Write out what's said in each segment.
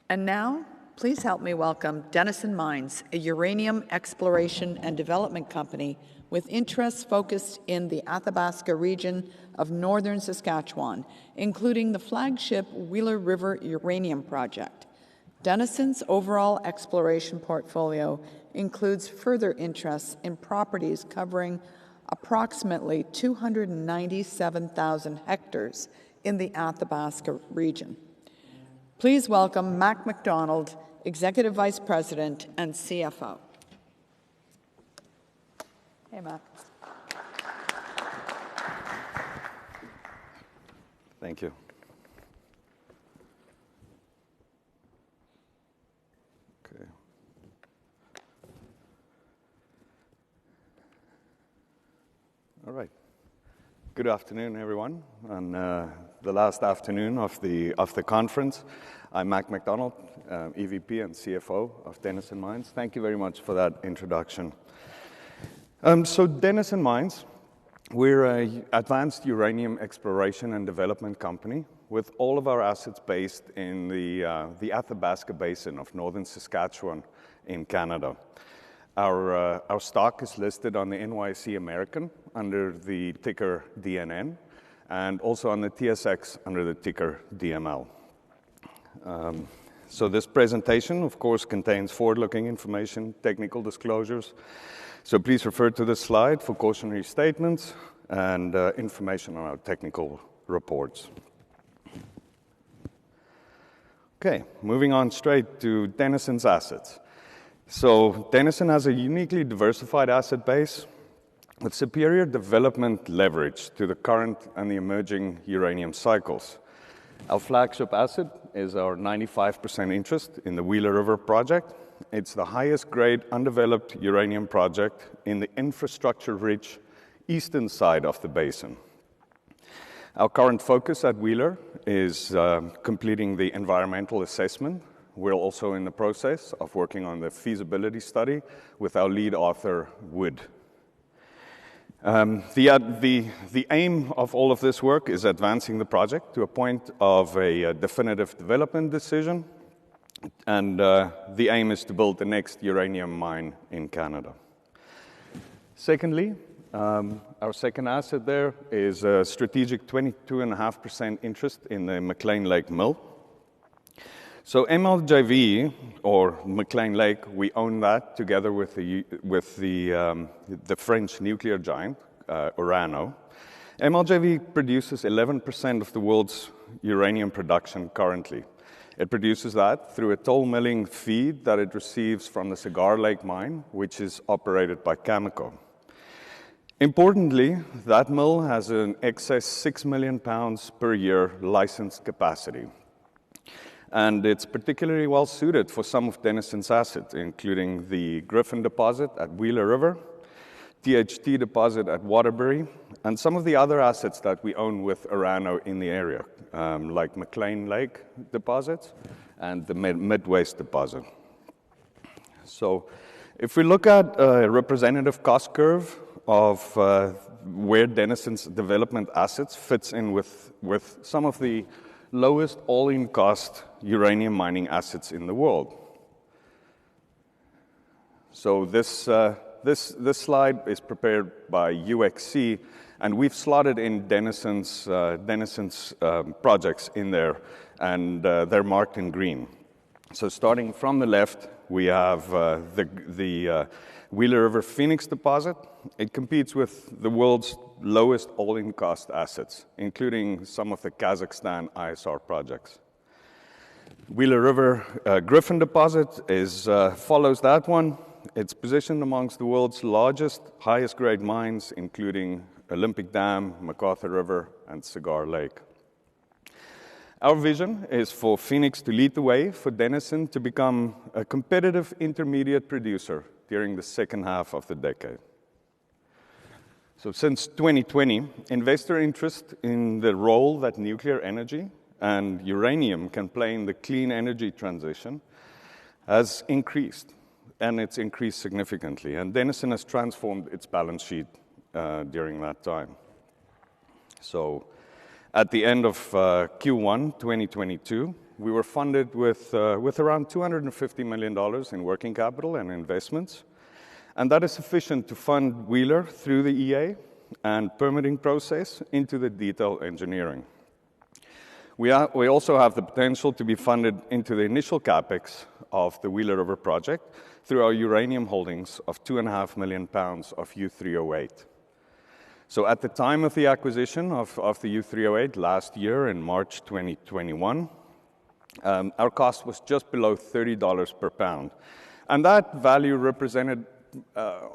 And now, please help me welcome Denison Mines, a uranium exploration and development company with interests focused in the Athabasca region of northern Saskatchewan, including the flagship Wheeler River Uranium Project. Denison's overall exploration portfolio includes further interests in properties covering approximately 297,000 hectares in the Athabasca region. Please welcome McDonald, Executive Vice President and CFO. Hey, Mac. Thank you. Okay. All right. Good afternoon, everyone. On the last afternoon of the conference, I'm McDonald, EVP and CFO of Denison Mines. Thank you very much for that introduction. So Denison Mines, we're an advanced uranium exploration and development company with all of our assets based in the Athabasca Basin of northern Saskatchewan in Canada. Our stock is listed on the NYSE American under the ticker DNN and also on the TSX under the ticker DML. So this presentation, of course, contains forward-looking information, technical disclosures. So please refer to this slide for cautionary statements and information on our technical reports. Okay, moving on straight to Denison's assets. So Denison has a uniquely diversified asset base with superior development leverage to the current and the emerging uranium cycles. Our flagship asset is our 95% interest in the Wheeler River project. It's the highest grade undeveloped uranium project in the infrastructure-rich eastern side of the basin. Our current focus at Wheeler is completing the environmental assessment. We're also in the process of working on the feasibility study with our lead author, Wood. The aim of all of this work is advancing the project to a point of a definitive development decision, and the aim is to build the next uranium mine in Canada. Secondly, our second asset there is a strategic 22.5% interest in the McClean Lake mill. So MLJV, or McClean Lake, we own that together with the French nuclear giant, Orano. MLJV produces 11% of the world's uranium production currently. It produces that through a toll milling feed that it receives from the Cigar Lake mine, which is operated by Cameco. Importantly, that mill has an excess 6 million pounds per year licensed capacity. And it's particularly well suited for some of Denison's assets, including the Griffin deposit at Wheeler River, THT deposit at Waterbury, and some of the other assets that we own with Orano in the area, like McClean Lake deposits and the Midwest deposit. So if we look at a representative cost curve of where Denison's development assets fits in with some of the lowest all-in cost uranium mining assets in the world. So this slide is prepared by UXC, and we've slotted in Denison's projects in there, and they're marked in green. So starting from the left, we have the Wheeler River Phoenix deposit. It competes with the world's lowest all-in cost assets, including some of the Kazakhstan ISR projects. Wheeler River Griffin deposit follows that one. It's positioned amongst the world's largest, highest grade mines, including Olympic Dam, McArthur River, and Cigar Lake. Our vision is for Phoenix to lead the way for Denison to become a competitive intermediate producer during the second half of the decade. So since 2020, investor interest in the role that nuclear energy and uranium can play in the clean energy transition has increased, and it's increased significantly. And Denison has transformed its balance sheet during that time. So at the end of Q1 2022, we were funded with around $250 million in working capital and investments, and that is sufficient to fund Wheeler through the EA and permitting process into the detailed engineering. We also have the potential to be funded into the initial capex of the Wheeler River project through our uranium holdings of 2.5 million pounds of U3O8. So at the time of the acquisition of the U3O8 last year in March 2021, our cost was just below $30 per pound. And that value represented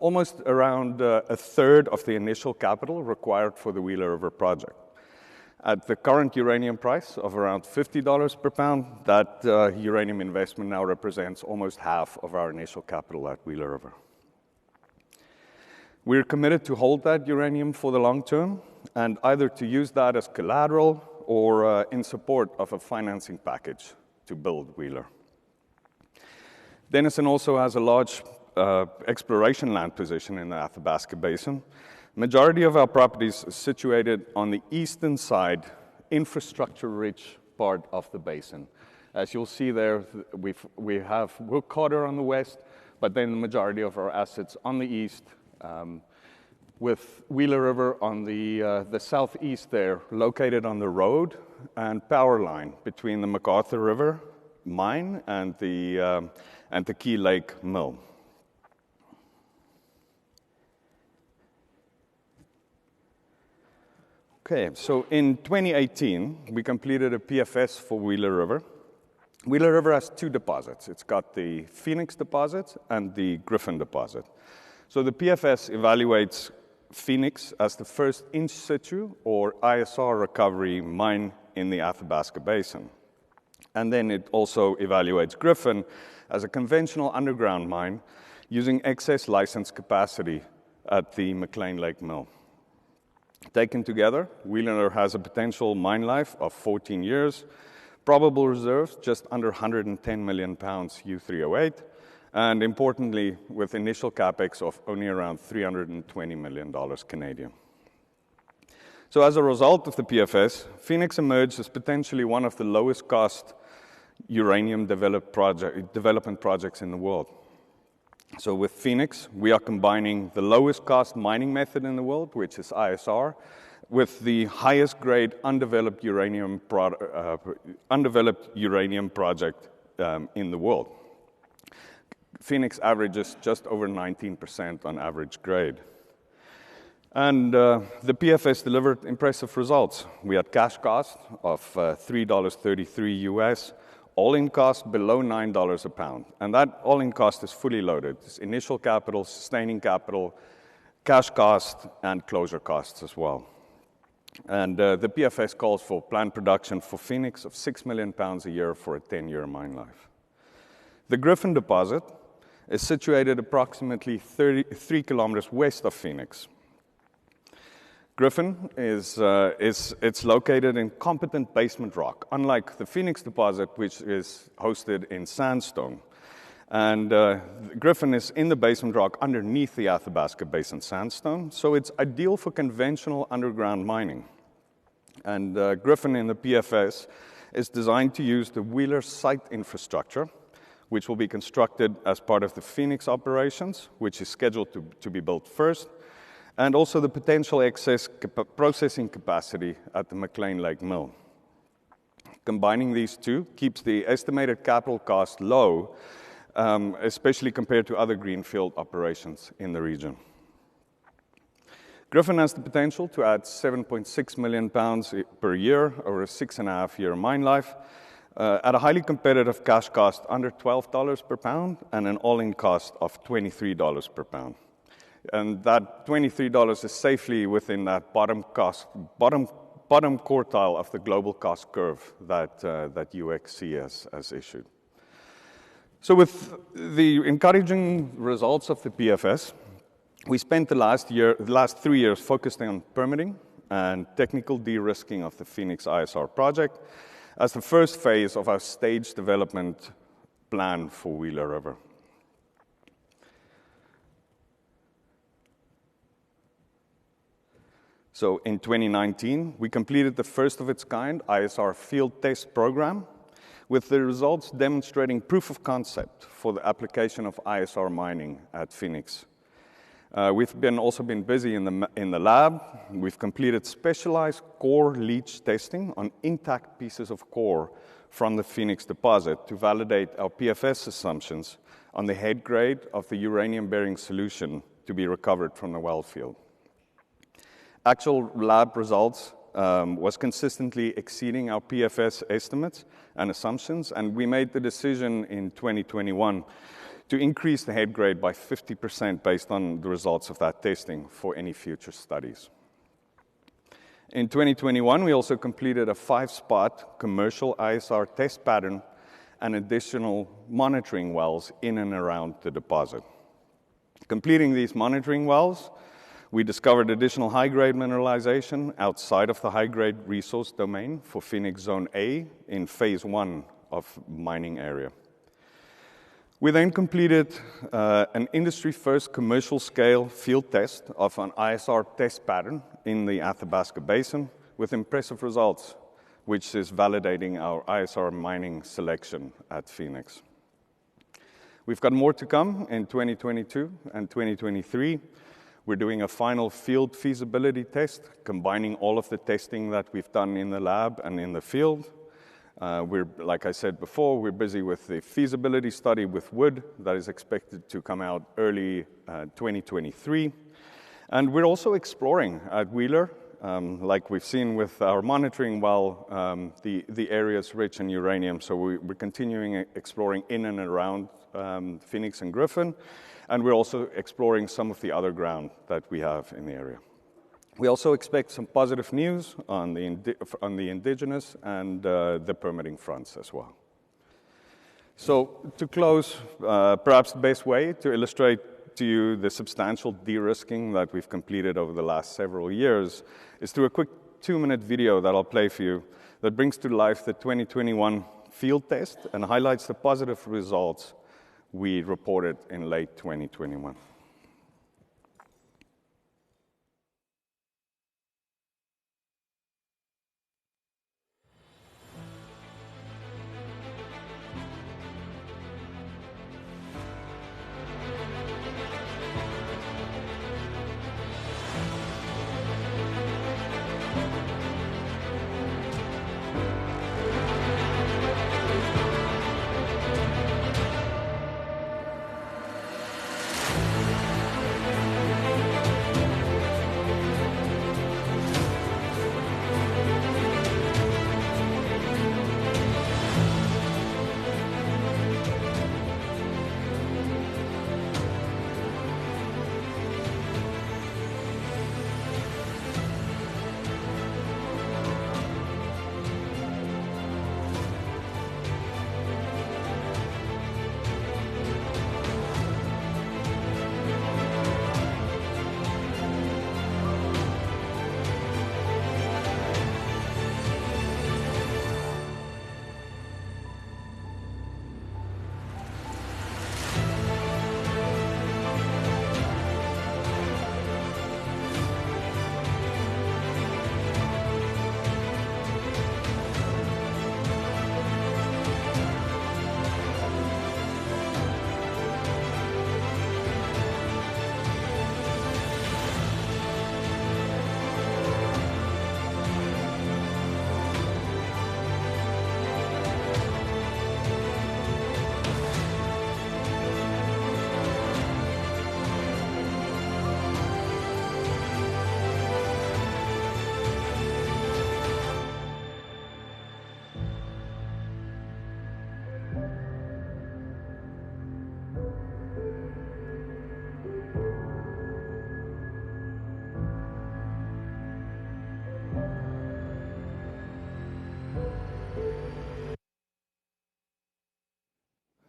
almost around a third of the initial capital required for the Wheeler River project. At the current uranium price of around $50 per pound, that uranium investment now represents almost half of our initial capital at Wheeler River. We're committed to hold that uranium for the long term and either to use that as collateral or in support of a financing package to build Wheeler. Denison also has a large exploration land position in the Athabasca Basin. Majority of our properties are situated on the eastern side, infrastructure-rich part of the basin. As you'll see there, we have Brook Carter on the west, but then the majority of our assets on the east, with Wheeler River on the southeast there, located on the road and power line between the McArthur River mine and the Key Lake mill. Okay, so in 2018, we completed a PFS for Wheeler River. Wheeler River has two deposits. It's got the Phoenix deposit and the Griffin deposit. So the PFS evaluates Phoenix as the first in situ or ISR recovery mine in the Athabasca Basin. And then it also evaluates Griffin as a conventional underground mine using excess license capacity at the McLean Lake mill. Taken together, Wheeler has a potential mine life of 14 years, probable reserves just under 110 million pounds U3O8, and importantly, with initial capex of only around $320 million Canadian. So as a result of the PFS, Phoenix emerged as potentially one of the lowest cost uranium development projects in the world. So with Phoenix, we are combining the lowest cost mining method in the world, which is ISR, with the highest grade undeveloped uranium project in the world. Phoenix averages just over 19% on average grade. And the PFS delivered impressive results. We had cash cost of $3.33 US, all-in cost below $9 a pound. And that all-in cost is fully loaded. It's initial capital, sustaining capital, cash cost, and closure costs as well. And the PFS calls for planned production for Phoenix of 6 million pounds a year for a 10-year mine life. The Griffin deposit is situated approximately 33 kilometers west of Phoenix. Griffin it's located in competent basement rock, unlike the Phoenix deposit, which is hosted in sandstone. And Griffin is in the basement rock underneath the Athabasca Basin sandstone, so it's ideal for conventional underground mining. And Griffin in the PFS is designed to use the Wheeler site infrastructure, which will be constructed as part of the Phoenix operations, which is scheduled to be built first, and also the potential excess processing capacity at the McLean Lake mill. Combining these two keeps the estimated capital cost low, especially compared to other greenfield operations in the region. Griffin has the potential to add 7.6 million pounds per year over a 6.5-year mine life at a highly competitive cash cost under $12 per pound and an all-in cost of $23 per pound. And that $23 is safely within that bottom quartile of the global cost curve that UxC has issued. So with the encouraging results of the PFS, we spent the last 3 years focusing on permitting and technical de-risking of the Phoenix ISR project as the first phase of our staged development plan for Wheeler River. So in 2019, we completed the first of its kind ISR field test program, with the results demonstrating proof of concept for the application of ISR mining at Phoenix. We've also been busy in the lab. We've completed specialized core leach testing on intact pieces of core from the Phoenix deposit to validate our PFS assumptions on the head grade of the uranium-bearing solution to be recovered from the well field. Actual lab results was consistently exceeding our PFS estimates and assumptions, and we made the decision in 2021 to increase the head grade by 50% based on the results of that testing for any future studies. In 2021, we also completed a 5-spot commercial ISR test pattern and additional monitoring wells in and around the deposit. Completing these monitoring wells, we discovered additional high-grade mineralization outside of the high-grade resource domain for Phoenix Zone A in Phase 1 of mining area. We then completed an industry-first commercial-scale field test of an ISR test pattern in the Athabasca Basin with impressive results, which is validating our ISR mining selection at Phoenix. We've got more to come in 2022 and 2023. We're doing a final field feasibility test, combining all of the testing that we've done in the lab and in the field. Like I said before, we're busy with the feasibility study with Wood that is expected to come out early 2023. And we're also exploring at Wheeler, like we've seen with our monitoring well, the areas rich in uranium. So we're continuing exploring in and around Phoenix and Griffin, and we're also exploring some of the other ground that we have in the area. We also expect some positive news on the indigenous and the permitting fronts as well. So to close, perhaps the best way to illustrate to you the substantial de-risking that we've completed over the last several years is through a quick 2-minute video that I'll play for you that brings to life the 2021 field test and highlights the positive results we reported in late 2021.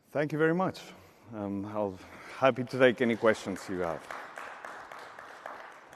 Thank you very much. I'm happy to take any questions you have.